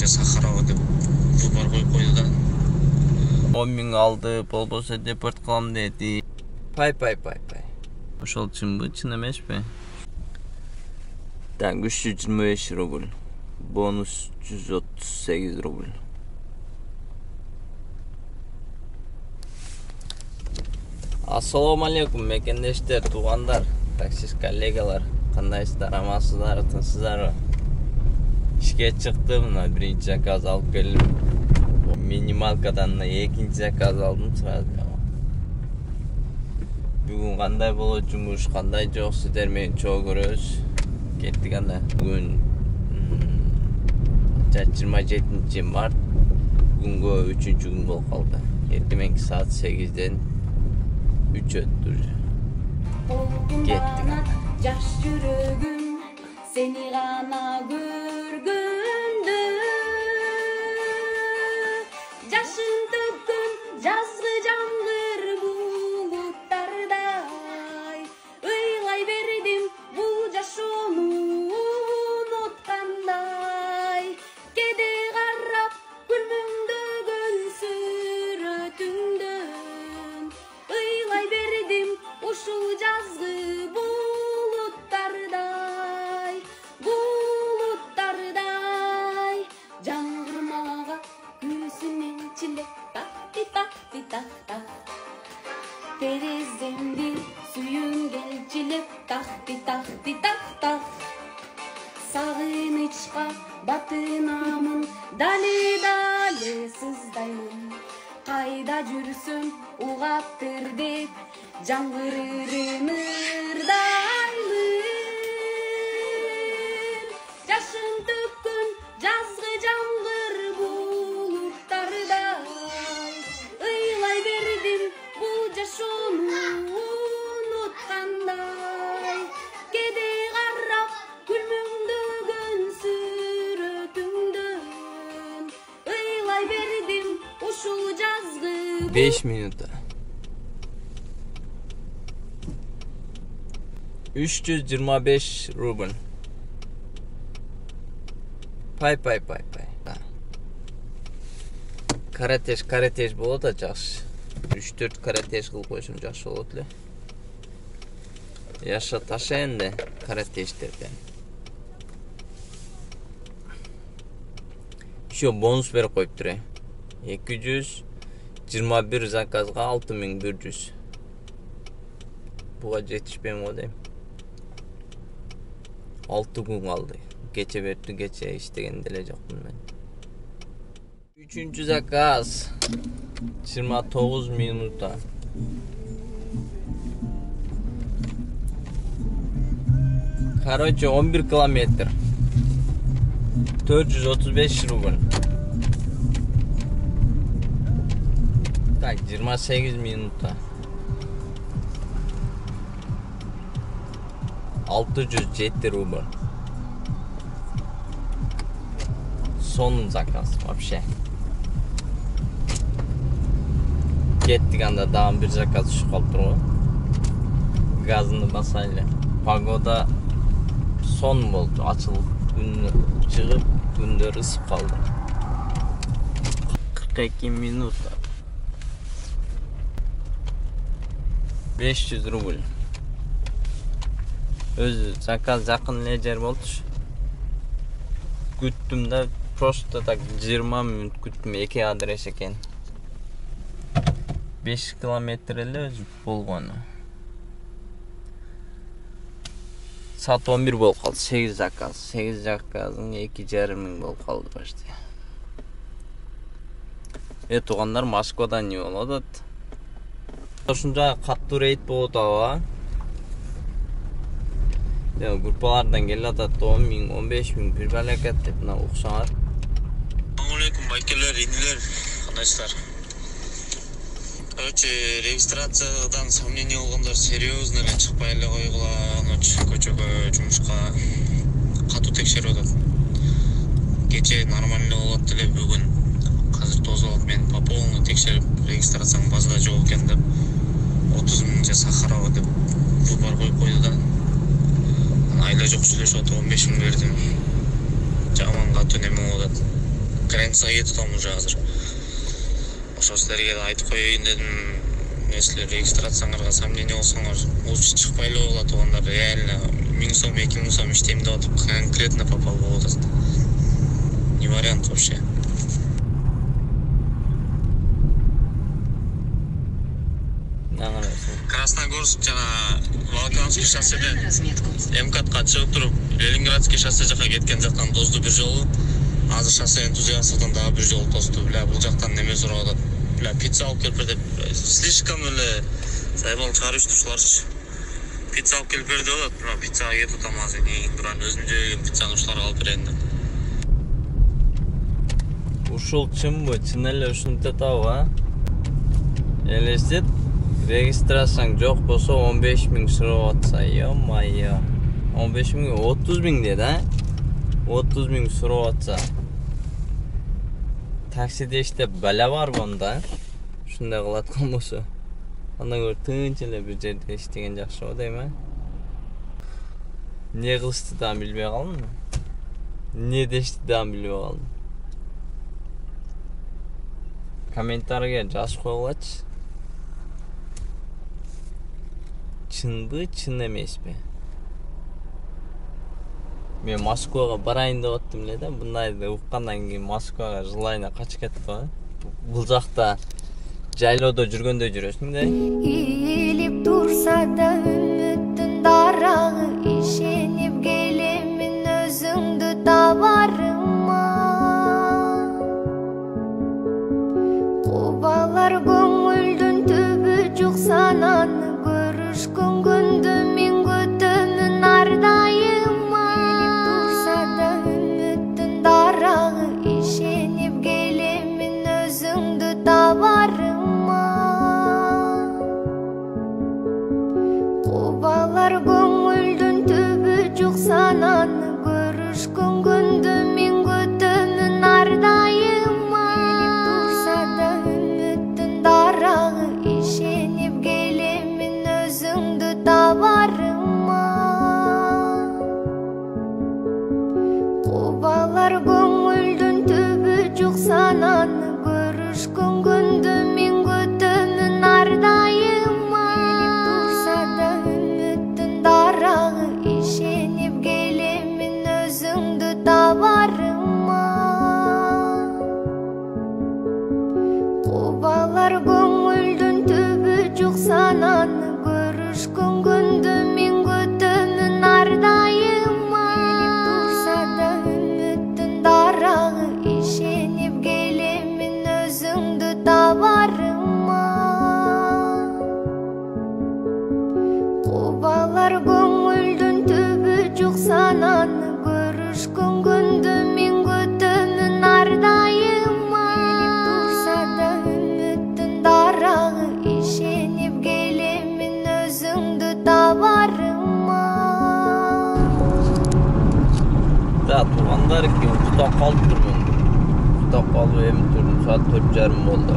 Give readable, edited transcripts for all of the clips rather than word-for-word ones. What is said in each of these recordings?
3000 Сахарова деп выбор коюп койду да. 10.000 алды, болбосо депорт кылам деди. Пай. Ошол чынбы, чын эмеспи? Так, 325 рубль. Бонус 138 рубль. Ассаламу алейкум, мекендештер, туугандар, таксист коллегалар. Кандайсыздар, амансыздар, тынчсыздарбы? Ишке чыктым, мына биринчи заказ алып келдим. Минималкадан экинчи заказ алдым сразу. Бүгүн кандай болот жумуш, кандай жок, сиздер мени чогуу көрөсүз. Кеттик анда. Бүгүн 27 март. Бүгүнгө 3-күн болуп калды. Эртең саат 8-ден 3 өттү. Кеттик. Жаш жүрөгүм сени гана көргөндө жашын төккөн жазгы жамгыр булуттардай ыйлай бердим бул жашоону уnuткандай кеде карап күлмүңдөгөн сүрөтүңдөн ыйлай бердим ушул жазгы булуттардай жаңгырмага күзүнөн чилек так тереземди сүйүнгөн чилек так сагынычка батынамын дали сыздаймын кайда жүрсөм угаптыр деп жаңгырырым ырдайлым жашын төккөн жазгы жамгыр булуттардай ыйлай бердим бул жашоону уnuткандай кеде карап күлмүңдөгөн сүрөтүңдөн ыйлай бердим ушул жазгы 5 минутта 325 рубль. Пай. Каратеж болот да жакшы. 3-4 каратеж кылып койсом жакшы болот эле. Яша таша энди каратеждерден. Еще бонус берип коюптур. 221 заказга 6100. Буга жетишпейм го дейм. 6 күн калды. Кече берди, кече иштеген деле жокмун мен. 3-ncü заказ 29 минута. Короче, 11 километр. 435 рубль. Так, 28 минута. 607 рубль. Son заказ вообще. Кеттик анда дагы бир заказ түшүп калыптыр го. Газыны басайлы. Погода сон болду, ачылып күн чыгып, күндөр ысып калды. 42 минута. 500 рубль. Өзү заказ жакын эле жер болчу. Күттүм да просто так 20 минут күттүм, 2 адрес экен. 5 километр эле өзү болгону. Saat 11 болуп калды, 8 заказ. 8 заказың 2,5 миң болуп калды почти. Туугандар, Москвада не болот атат? Ошунча каттуу рейд болуп атабы? Группалардан келип атат 10 миң, 15 миң бир балекет деп мына уксаңар. Ассаламу алейкум, байкелер, инилер, кандайсыздар? Короче, регистрациядан сомнение болгондор серьезно эле чыкпай эле койгула, ночь көчөгө жумушка катуу текшерип атат. Кече нормально болот эле, бүгүн азыр тозолот, мен по полной текшерип регистрацияң базада жок экен деп 30.000 Сахарова деп выбор коюп койду да. Айла жок сүйлөшүп атып 15 миң бердим. Жаман катуу неме болуп атат. границага кетип атам уже азыр. Ошо силерге да айтып коеюн дедим. Силер регистрацияңарга сомнение болсоңор, лучше чыкпай эле койгула туугандар. Реально 1000 сом, 2000 сом иштейм деп атып конкретно попал болуп атат. Не вариант вообще. Красногорск жана Волоколамский шосседен МКАДка чыгып туруп, Ленинградский шоссе жака кеткен жактан тозду бир жолу. Азыр шоссе энтузиасттан дагы бир жолу тозду. Бля, бул жактан неме сурап атат. Бля, пицца алып келип бер деп. Слишком эле сайбал чыгарышты ушуларчы. Пицца алып келип бер деп атат. Бля, пиццага кетип атам азыр. Туран өзүм жеген пиццаны ушуларга алып берейин деп. Ушул чынбы? Чын эле ушинтип атабы, а? Элестет, регистрацияң жок болсо 15 000 сурап атса, ё-майё. 15 000, 30 000 деді, а? 30 000 сурап атса. Таксиде иштеп бәле бар бонда. Ушундай кылаткан болсо. Андан көрө тынч эле бир жерде иштеген жакшы го дейм, Не кылышты да билбей калдым. Не дешти да билбей калдым. Комментарийге жазып койгулачы. Чынбы, чын эмеспи? Мен Москвага барайын деп аттым эле да, мындайды уккандан кийин Москвага жыл айына качып кеттик го. Бул жакта жайлоодо жүргөндөй жүрөсүң да. Ийлип турса да үмүттүн дарагы, ишенип келемин өзүңдү табарыма. Кубалар көңүлдүн түбү жок сананы, көрүшкөн күндү мен күтөмүн ардайыма. Ийлип турса да үмүттүн дарагы, ишенип келемин өзүңдү табарыма. Кубалар көңүлдүн түбү жок сананы, көрүшкөн күндү мен күтөмүн ардайыма. Ийлип турса да үмүттүн дарагы, ишенип келемин өзүңдү табарыма. Кубалар көңүлдүн түбү жок сананы, көрүшкөн күндү мен күтөмүн ардайыма. Ийлип турса да үмүттүн дарагы, ишенип келемин өзүңдү табарыма. Кубалар көңүлдүн түбү жок сананы, көрүшкөн күндү мен күтөмүн ардайыма. Ийлип турса да үмүттүн дарагы, ишенип келемин өзүңдү табарыма. Кубалар көңүлдүн түбү жок сананы, көрүшкөн күндү мен күтөмүн ардайыма. Ийлип турса да үмүттүн дарагы, ишенип келемин өзүңдү табарыма. Да, туугандар, уктап калып турмун. Уктап калып эми турдум, саат 4:30 болду.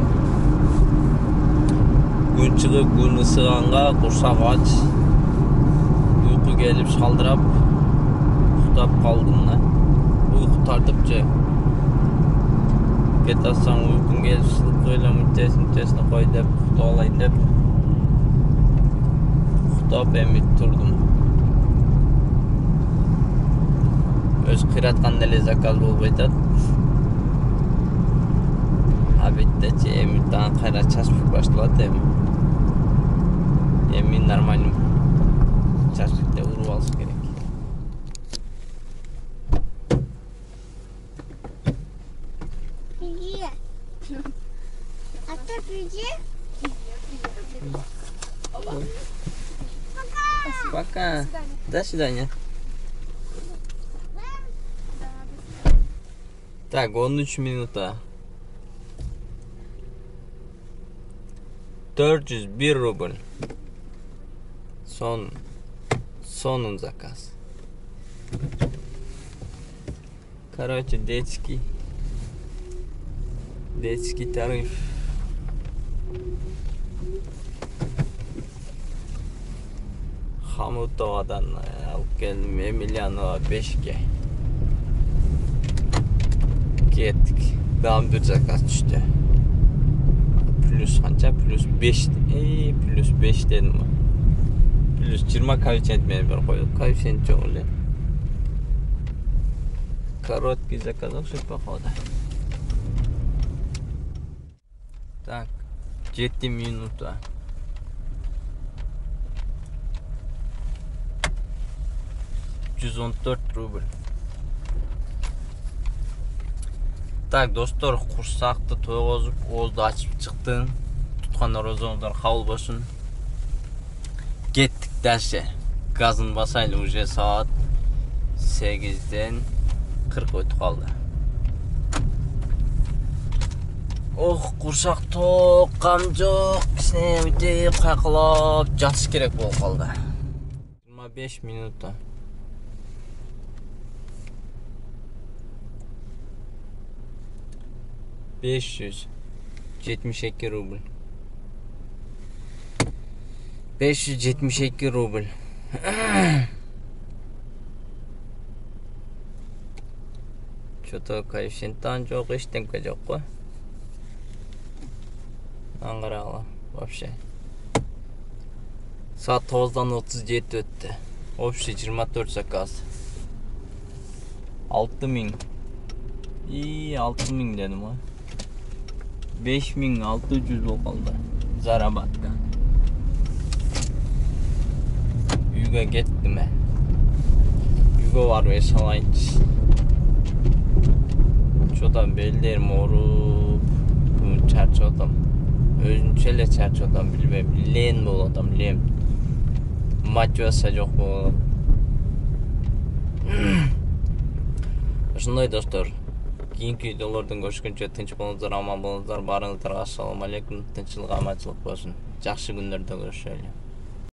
Күн чыгып, күн ысыганга курсак ач. Uyku келип шалдырап, уктап калдым да. Uyku тартыпчы. Кете алсаң уйкуң келип, сылкыйлы мынчасын кой деп, уктап алайын деп. Уктап эми турдум. Өз кыйратканда эле заказ болуп атат. Абиттечи эми таң кайра чачпык башталат эми. Эми нормально чачпыкты уруп алыш керек. Привет. А ты привет? Пока. До свидания. Так, 13 минута. 401 рубль. Сонун заказ. Короче, детский тариф. Хамутовадан алып келдим, Эмилианова 5-ке. Кеттик. Dağın bir zakaz düştü. Plus kança? Plus 5. Plus 5 dedim mi? Plus 20 koeffitsient meni bir koyduk. Koeffitsient çok öyle. Kороткий заказ окшеп походу. Так, 7 минута. $114 рубль. Так, достор, курсакты тойгозуп, оозду ачып чыктым. Туткан орозоңдор кабыл болсун. Кеттик дальше. Газын басайлы, уже саат 8-ден 40 өтүп калды. Ох, курсак ток, кам жок. Кичине өтүп кайкылап жатыш керек болуп калды. 25 минута. 572 рубль. 572 рубль. Что-то коэффициенттан жок, эчтеңке жок го. Аңгыралы вообще. Saat 9'dan 37 öttü. Общий 24 заказ. 6000. İyi 6000 dedim ha. 5600 болуп калды. Заработка. Үйгө кеттим. Үйгө барып эс алайынчы. Çodan bellerim orup çarçotam. Özünçe ele çarçotam bilmem. Len bol adam len. Мотивация жок болот. Ушундай достор. Кийинки видеолордон көрүшкөнчө тынч болуңуздар, аман болуңуздар. Баарыңыздарга ассаламу алейкум. Тынччылык, аманчылык болсун. Жакшы күндөрдө көрүшөлү.